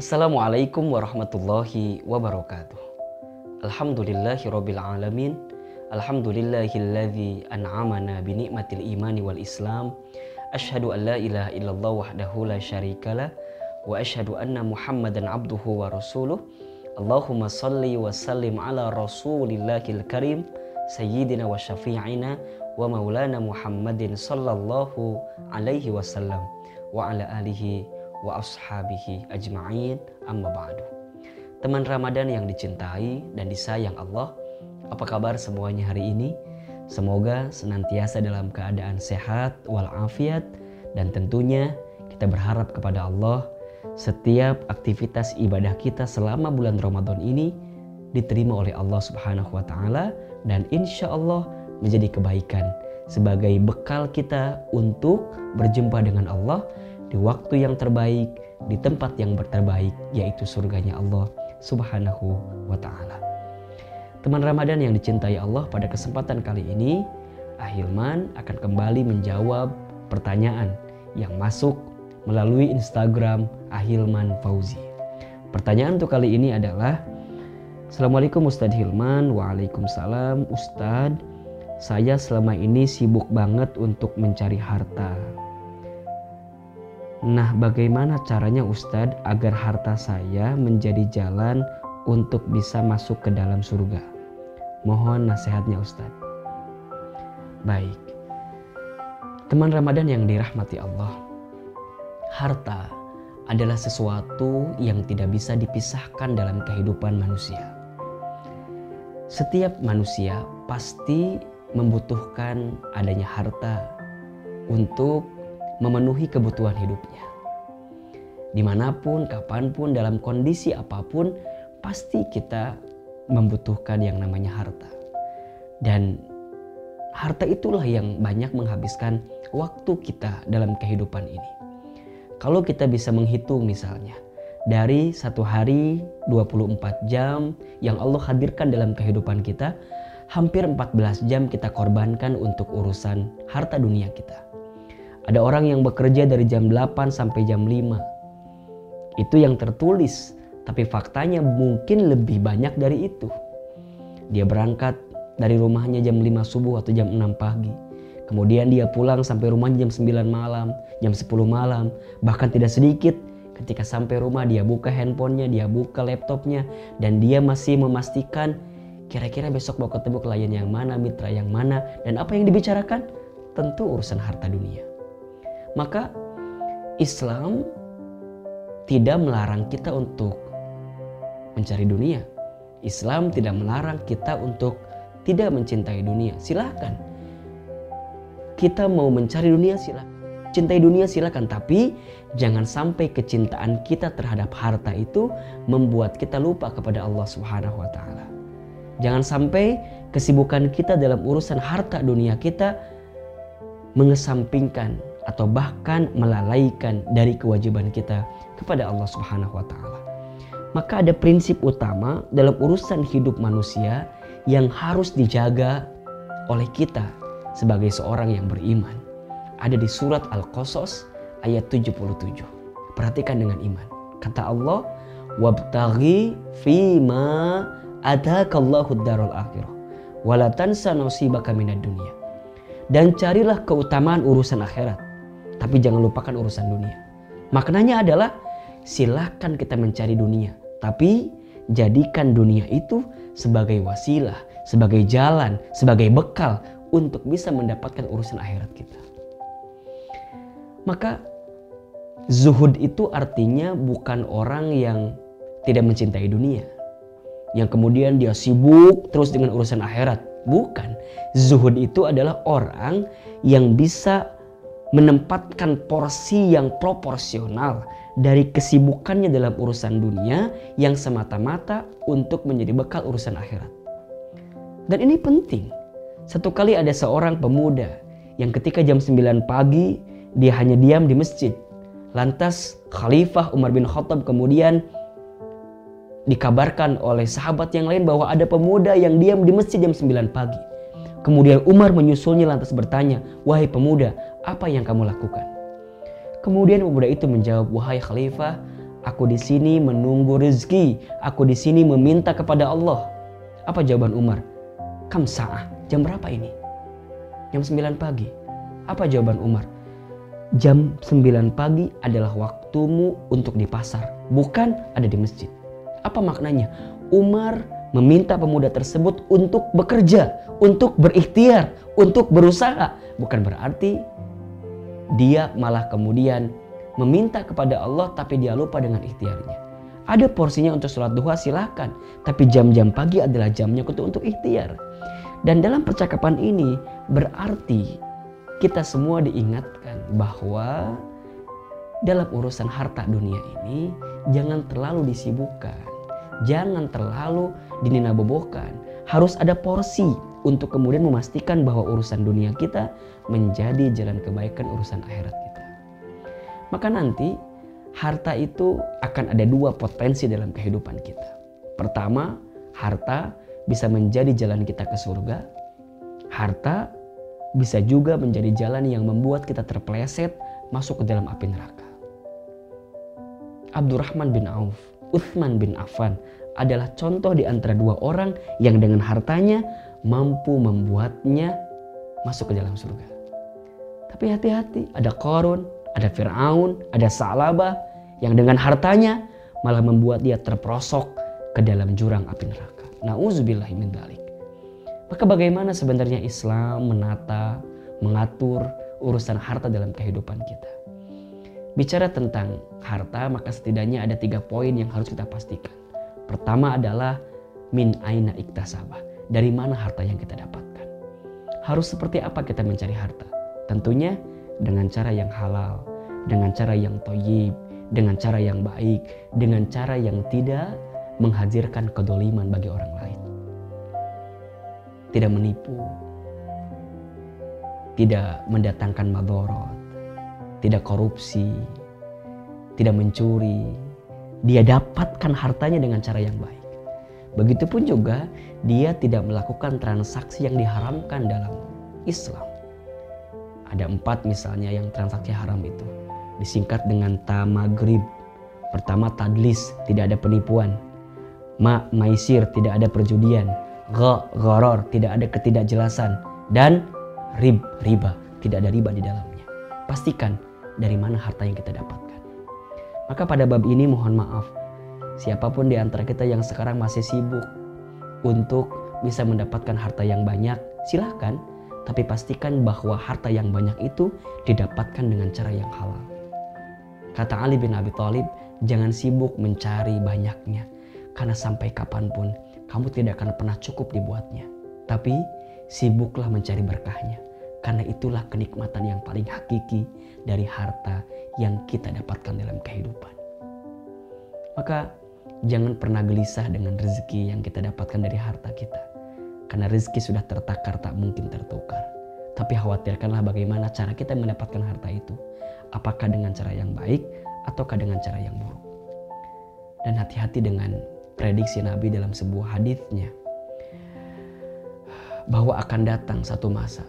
Assalamualaikum warahmatullahi wabarakatuh. Alhamdulillahirabbil alamin. Alhamdulillahilladzi an'amana bi ni'matil imani wal islam. Asyhadu an la ilaha illallah wahdahu la syarikalah wa asyhadu anna Muhammadan abduhu wa rasuluh. Allahumma shalli wa sallim ala rasulillahil karim sayyidina wa syafi'ina wa maulana Muhammadin sallallahu alaihi wasallam wa ala alihi wa ashabihi ajma'in, amma ba'du. Teman Ramadan yang dicintai dan disayang Allah, apa kabar semuanya hari ini? Semoga senantiasa dalam keadaan sehat walafiat, dan tentunya kita berharap kepada Allah setiap aktivitas ibadah kita selama bulan Ramadan ini diterima oleh Allah Subhanahu wa taala, dan insya Allah menjadi kebaikan sebagai bekal kita untuk berjumpa dengan Allah di waktu yang terbaik, di tempat yang terbaik, yaitu surganya Allah Subhanahu wa ta'ala. Teman Ramadan yang dicintai Allah, pada kesempatan kali ini Ahilman akan kembali menjawab pertanyaan yang masuk melalui Instagram Ahilman Fauzi. Pertanyaan untuk kali ini adalah: Assalamualaikum Ustadz Hilman. Waalaikumsalam Ustadz, saya selama ini sibuk banget untuk mencari harta. Nah, bagaimana caranya Ustadz agar harta saya menjadi jalan untuk bisa masuk ke dalam surga? Mohon nasihatnya Ustadz. Baik, teman Ramadan yang dirahmati Allah, harta adalah sesuatu yang tidak bisa dipisahkan dalam kehidupan manusia. Setiap manusia pasti membutuhkan adanya harta untuk memenuhi kebutuhan hidupnya. Dimanapun, kapanpun, dalam kondisi apapun, pasti kita membutuhkan yang namanya harta. Dan harta itulah yang banyak menghabiskan waktu kita dalam kehidupan ini. Kalau kita bisa menghitung misalnya, dari satu hari 24 jam yang Allah hadirkan dalam kehidupan kita, hampir 14 jam kita korbankan untuk urusan harta dunia kita. Ada orang yang bekerja dari jam 8 sampai jam 5. Itu yang tertulis, tapi faktanya mungkin lebih banyak dari itu. Dia berangkat dari rumahnya jam 5 subuh atau jam 6 pagi. Kemudian dia pulang sampai rumahnya jam 9 malam, jam 10 malam. Bahkan tidak sedikit ketika sampai rumah dia buka handphonenya, dia buka laptopnya, dan dia masih memastikan kira-kira besok mau ketemu klien yang mana, mitra yang mana, dan apa yang dibicarakan? Tentu urusan harta dunia. Maka Islam tidak melarang kita untuk mencari dunia. Islam tidak melarang kita untuk tidak mencintai dunia. Silakan. Kita mau mencari dunia silakan. Cintai dunia silakan, tapi jangan sampai kecintaan kita terhadap harta itu membuat kita lupa kepada Allah Subhanahu wa taala. Jangan sampai kesibukan kita dalam urusan harta dunia kita mengesampingkan atau bahkan melalaikan dari kewajiban kita kepada Allah Subhanahu wa taala. Maka ada prinsip utama dalam urusan hidup manusia yang harus dijaga oleh kita sebagai seorang yang beriman. Ada di surat Al-Qasas ayat 77. Perhatikan dengan iman. Kata Allah, "Wabtaghi fima ataakallahu ad-darul akhirah wa la tansa nasibaka minad dunya." Dan carilah keutamaan urusan akhirat, tapi jangan lupakan urusan dunia. Maknanya adalah silakan kita mencari dunia, tapi jadikan dunia itu sebagai wasilah, sebagai jalan, sebagai bekal untuk bisa mendapatkan urusan akhirat kita. Maka zuhud itu artinya bukan orang yang tidak mencintai dunia, yang kemudian dia sibuk terus dengan urusan akhirat. Bukan. Zuhud itu adalah orang yang bisa menempatkan porsi yang proporsional dari kesibukannya dalam urusan dunia yang semata-mata untuk menjadi bekal urusan akhirat. Dan ini penting. Satu kali ada seorang pemuda yang ketika jam 9 pagi dia hanya diam di masjid. Lantas Khalifah Umar bin Khattab kemudian dikabarkan oleh sahabat yang lain bahwa ada pemuda yang diam di masjid jam 9 pagi. Kemudian Umar menyusulnya lantas bertanya, "Wahai pemuda, apa yang kamu lakukan?" Kemudian pemuda itu menjawab, "Wahai Khalifah, Aku di sini menunggu rezeki. Aku di sini meminta kepada Allah. Apa jawaban Umar? Kam sa'ah. Jam berapa ini? Jam 9 pagi. Apa jawaban Umar? Jam 9 pagi adalah waktumu untuk di pasar, bukan ada di masjid. Apa maknanya? Umar meminta pemuda tersebut untuk bekerja, untuk berikhtiar, untuk berusaha. Bukan berarti dia malah kemudian meminta kepada Allah tapi dia lupa dengan ikhtiarnya. Ada porsinya untuk sholat duha, silahkan. Tapi jam-jam pagi adalah jamnya untuk ikhtiar. Dan dalam percakapan ini berarti kita semua diingatkan bahwa dalam urusan harta dunia ini jangan terlalu disibukkan. Jangan terlalu dininabobokan. Harus ada porsi untuk kemudian memastikan bahwa urusan dunia kita menjadi jalan kebaikan urusan akhirat kita. Maka nanti harta itu akan ada dua potensi dalam kehidupan kita. Pertama, harta bisa menjadi jalan kita ke surga. Harta bisa juga menjadi jalan yang membuat kita terpeleset masuk ke dalam api neraka. Abdurrahman bin Auf, Utsman bin Affan adalah contoh di antara dua orang yang dengan hartanya mampu membuatnya masuk ke dalam surga. Tapi hati-hati, ada Qarun, ada Fir'aun, ada Sa'labah yang dengan hartanya malah membuat dia terperosok ke dalam jurang api neraka. Na'udzubillahi min dzalik. Maka bagaimana sebenarnya Islam menata, mengatur urusan harta dalam kehidupan kita? Bicara tentang harta, maka setidaknya ada 3 poin yang harus kita pastikan. Pertama adalah min aina iktasabah. Dari mana harta yang kita dapatkan? Harus seperti apa kita mencari harta? Tentunya dengan cara yang halal, dengan cara yang thayyib, dengan cara yang baik, dengan cara yang tidak menghadirkan kedoliman bagi orang lain. Tidak menipu, tidak mendatangkan madharat, tidak korupsi, tidak mencuri. Dia dapatkan hartanya dengan cara yang baik. Begitupun juga dia tidak melakukan transaksi yang diharamkan dalam Islam. Ada 4 misalnya yang transaksi haram itu. Disingkat dengan tamagrib. Pertama tadlis, tidak ada penipuan. Maisir, tidak ada perjudian. Gharar, tidak ada ketidakjelasan. Dan riba, tidak ada riba di dalamnya. Pastikan dari mana harta yang kita dapatkan. Maka pada bab ini mohon maaf, siapapun di antara kita yang sekarang masih sibuk untuk bisa mendapatkan harta yang banyak, silahkan. Tapi pastikan bahwa harta yang banyak itu didapatkan dengan cara yang halal. Kata Ali bin Abi Thalib, jangan sibuk mencari banyaknya. Karena sampai kapanpun kamu tidak akan pernah cukup dibuatnya. Tapi sibuklah mencari berkahnya. Karena itulah kenikmatan yang paling hakiki dari harta yang kita dapatkan dalam kehidupan. Maka jangan pernah gelisah dengan rezeki yang kita dapatkan dari harta kita. Karena rezeki sudah tertakar, tak mungkin tertukar. Tapi khawatirkanlah bagaimana cara kita mendapatkan harta itu. Apakah dengan cara yang baik ataukah dengan cara yang buruk. Dan hati-hati dengan prediksi Nabi dalam sebuah hadisnya, bahwa akan datang satu masa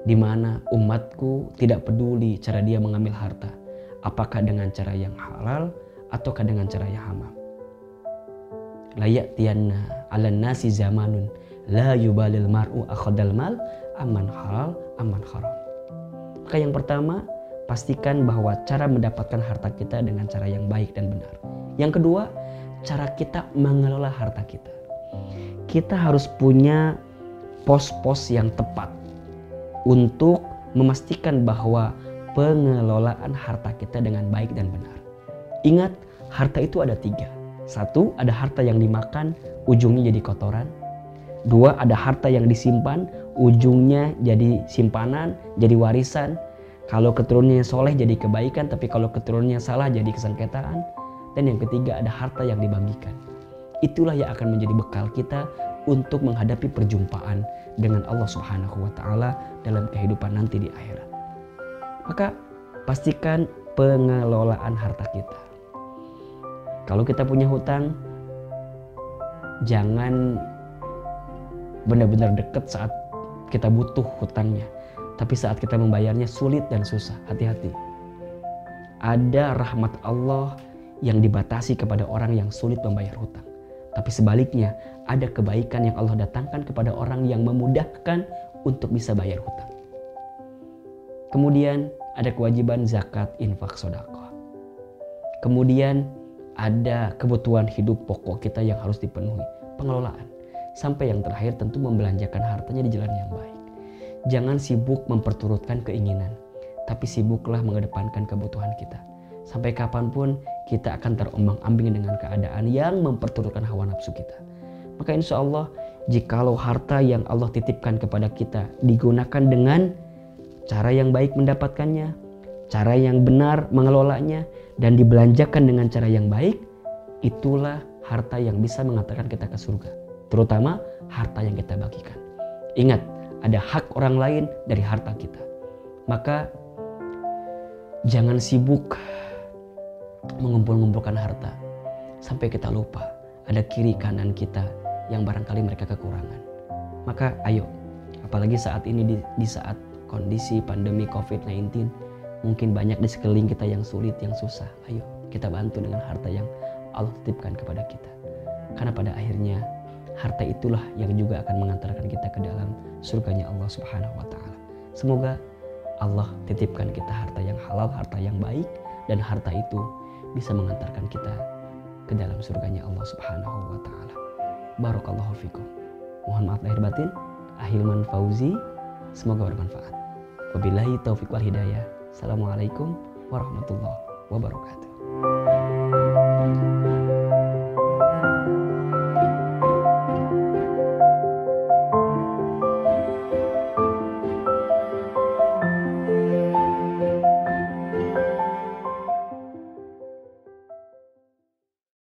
di mana umatku tidak peduli cara dia mengambil harta, apakah dengan cara yang halal ataukah dengan cara yang haram. La ya'tiyanna 'alan nasi zamanun la yubalil mar'u akhadal mal amman halal amman haram. Maka yang pertama, pastikan bahwa cara mendapatkan harta kita dengan cara yang baik dan benar. Yang kedua, cara kita mengelola harta kita. Kita harus punya pos-pos yang tepat untuk memastikan bahwa pengelolaan harta kita dengan baik dan benar. Ingat, harta itu ada 3. 1, ada harta yang dimakan, ujungnya jadi kotoran. 2, ada harta yang disimpan, ujungnya jadi simpanan, jadi warisan. Kalau keturunannya soleh jadi kebaikan, tapi kalau keturunannya salah jadi kesengketaan. Dan yang ketiga, ada harta yang dibagikan. Itulah yang akan menjadi bekal kita untuk menghadapi perjumpaan dengan Allah Subhanahu wa Ta'ala dalam kehidupan nanti di akhirat. Maka pastikan pengelolaan harta kita. Kalau kita punya hutang, jangan benar-benar dekat saat kita butuh hutangnya. Tapi saat kita membayarnya sulit dan susah. Hati-hati. Ada rahmat Allah yang dibatasi kepada orang yang sulit membayar hutang. Tapi sebaliknya, ada kebaikan yang Allah datangkan kepada orang yang memudahkan untuk bisa bayar hutang. Kemudian ada kewajiban zakat, infak, sedekah. Kemudian ada kebutuhan hidup pokok kita yang harus dipenuhi, pengelolaan. Sampai yang terakhir tentu membelanjakan hartanya di jalan yang baik. Jangan sibuk memperturutkan keinginan, tapi sibuklah mengedepankan kebutuhan kita. Sampai kapanpun kita akan terombang-ambing dengan keadaan yang memperturutkan hawa nafsu kita. Maka insya Allah, jikalau harta yang Allah titipkan kepada kita digunakan dengan cara yang baik mendapatkannya, cara yang benar mengelolanya, dan dibelanjakan dengan cara yang baik, itulah harta yang bisa mengantarkan kita ke surga. Terutama harta yang kita bagikan. Ingat, ada hak orang lain dari harta kita. Maka jangan sibuk mengumpul-ngumpulkan harta sampai kita lupa ada kiri kanan kita yang barangkali mereka kekurangan. Maka ayo, apalagi saat ini di saat kondisi pandemi COVID-19, mungkin banyak di sekeliling kita yang sulit, yang susah. Ayo kita bantu dengan harta yang Allah titipkan kepada kita. Karena pada akhirnya harta itulah yang juga akan mengantarkan kita ke dalam surganya Allah Subhanahu wa taala. Semoga Allah titipkan kita harta yang halal, harta yang baik, dan harta itu bisa mengantarkan kita ke dalam surganya Allah Subhanahu wa taala. Barakallahu fikum. Mohon maaf lahir batin. Ahilman Fauzi, semoga bermanfaat. Wabillahi taufiq wal hidayah. Assalamualaikum warahmatullahi wabarakatuh.